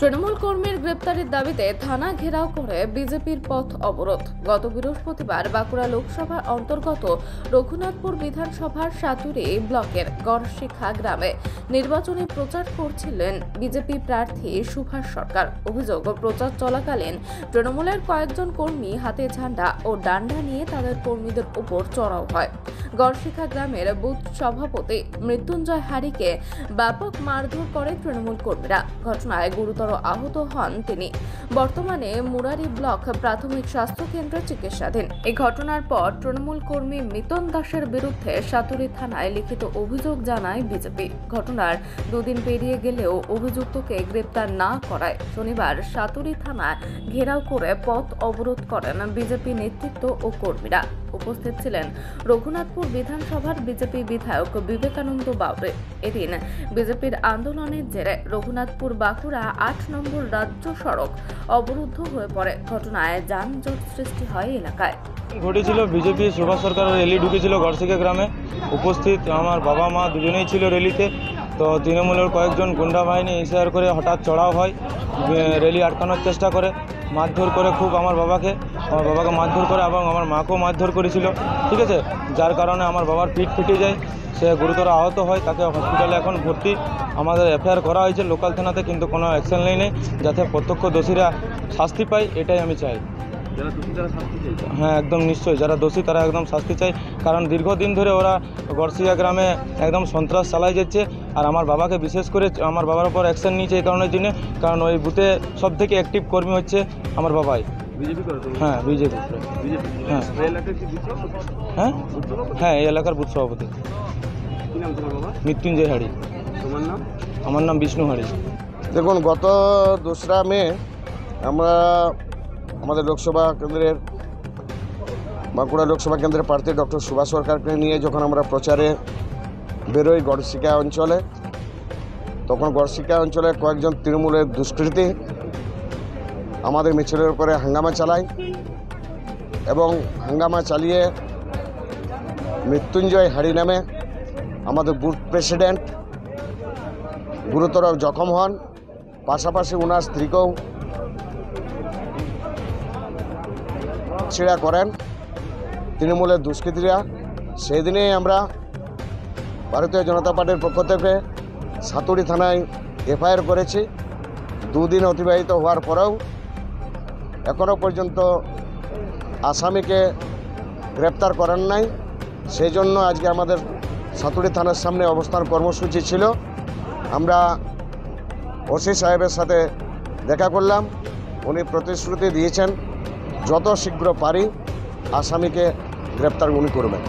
তৃণমূল কর্মীর গ্রেপ্তারের দাবিতে থানা ঘেরাও করে বিজেপির পথ অবরোধ। গত বৃহস্পতিবার বাঁকুড়া লোকসভার অন্তর্গত রঘুনাথপুর বিধানসভার সাতুরি ব্লকের গড়শিখা গ্রামে নির্বাচনী প্রচার করছিলেন বিজেপি প্রার্থী সুভাষ সরকার। অভিযোগ, প্রচার চলাকালীন তৃণমূলের কয়েকজন কর্মী হাতে ঝান্ডা ও ডান্ডা নিয়ে তাদের কর্মীদের উপর চড়াও হয়। গড়শিখা গ্রামের বুথ সভাপতি মৃত্যুঞ্জয় হারিকে ব্যাপক মারধর করে তৃণমূল কর্মীরা। ঘটনায় গুরুতর আহত হন তিনি। বর্তমানে মুরারি ব্লক প্রাথমিক স্বাস্থ্য কেন্দ্রে চিকিৎসাধীন। এই ঘটনার পর তৃণমূল কর্মী মিতন দাসের বিরুদ্ধে সাতুরি থানায় লিখিত অভিযোগ জানায় বিজেপি। ঘটনার দুদিন পেরিয়ে গেলেও অভিযুক্তকে গ্রেপ্তার না করায় শনিবার সাতুরি থানায় ঘেরাও করে পথ অবরোধ করেন বিজেপি নেতৃত্ব ও কর্মীরা। উপস্থিত ছিলেন রঘুনাথপুর বিধানসভার বিজেপি বিধায়ক বিবেকানন্দ বাউরে। এদিন বিজেপির আন্দোলনের জেরে রঘুনাথপুর বাঁকুড়া ৮ নম্বর রাজ্য সড়ক অবরুদ্ধ হয়ে পড়ে। ঘটনায় যানজট সৃষ্টি হয় এলাকায়। ঘটেছিল বিজেপি সুভাষ সরকারের র্যালি ঢুকেছিল গড়শিখা গ্রামে। উপস্থিত আমার বাবা মা দুজনেই ছিল র্যালিতে। তো তৃণমূলের কয়েকজন গুন্ডা বাহিনী ইশারা করে হঠাৎ চড়াও হয়, র্যালি আটকানোর চেষ্টা করে, মারধর করে খুব আমার বাবাকে মারধর করে এবং আমার মাকেও মারধর করেছিল। ঠিক আছে, যার কারণে আমার বাবার পিঠ ফেটে যায়, সে গুরুতর আহত হয়, তাকে হসপিটালে এখন ভর্তি। আমাদের এফআইআর করা হয়েছে লোকাল থানাতে, কিন্তু কোনো অ্যাকশন নেই, যাতে প্রত্যক্ষ দোষীরা শাস্তি পায়, এটাই আমি চাই। হ্যাঁ, একদম নিশ্চয়ই, যারা দোষী তারা একদম শাস্তি চাই। কারণ দীর্ঘদিন ধরে ওরা গড়শিখা গ্রামে একদম সন্ত্রাস চালাই যাচ্ছে। আর আমার বাবাকে বিশেষ করে আমার বাবার উপর অ্যাকশন নিয়েছে এই কারণের জন্য, কারণ ওই বুথে সব থেকে অ্যাক্টিভ কর্মী হচ্ছে আমার বাবাই। হ্যাঁ, বিজেপি। হ্যাঁ, এই এলাকার বুথ সভাপতি মৃত্যুঞ্জয় হাড়ি। আমার নাম বিষ্ণু হাড়ি। দেখুন, গত 2রা মে আমরা আমাদের লোকসভা কেন্দ্রের বাঁকুড়া লোকসভা কেন্দ্রের প্রার্থী ডক্টর সুভাষ সরকারকে নিয়ে যখন আমরা প্রচারে বেরোই গড়শিখা অঞ্চলে, তখন গড়শিখা অঞ্চলে কয়েকজন তৃণমূলের দুষ্কৃতী আমাদের মিছিলের উপরে হাঙ্গামা চালায় এবং হাঙ্গামা চালিয়ে মৃত্যুঞ্জয় হাড়ি নামে আমাদের বুথ প্রেসিডেন্ট গুরুতর জখম হন। পাশাপাশি ওনার স্ত্রীকেও ছিঁড়া করেন তৃণমূলের দুষ্কৃতীরা। সেই দিনেই আমরা ভারতীয় জনতা পার্টির পক্ষ থেকে সাতুরি থানায় এফআইআর করেছি। 2 দিন অতিবাহিত হওয়ার পরেও এখনও পর্যন্ত আসামিকে গ্রেপ্তার করেন নাই। সেই জন্য আজকে আমাদের সাতুরি থানার সামনে অবস্থান কর্মসূচি ছিল। আমরা ওসি সাহেবের সাথে দেখা করলাম, উনি প্রতিশ্রুতি দিয়েছেন যত শীঘ্র পারি আসামিকে গ্রেপ্তার উনি করবেন।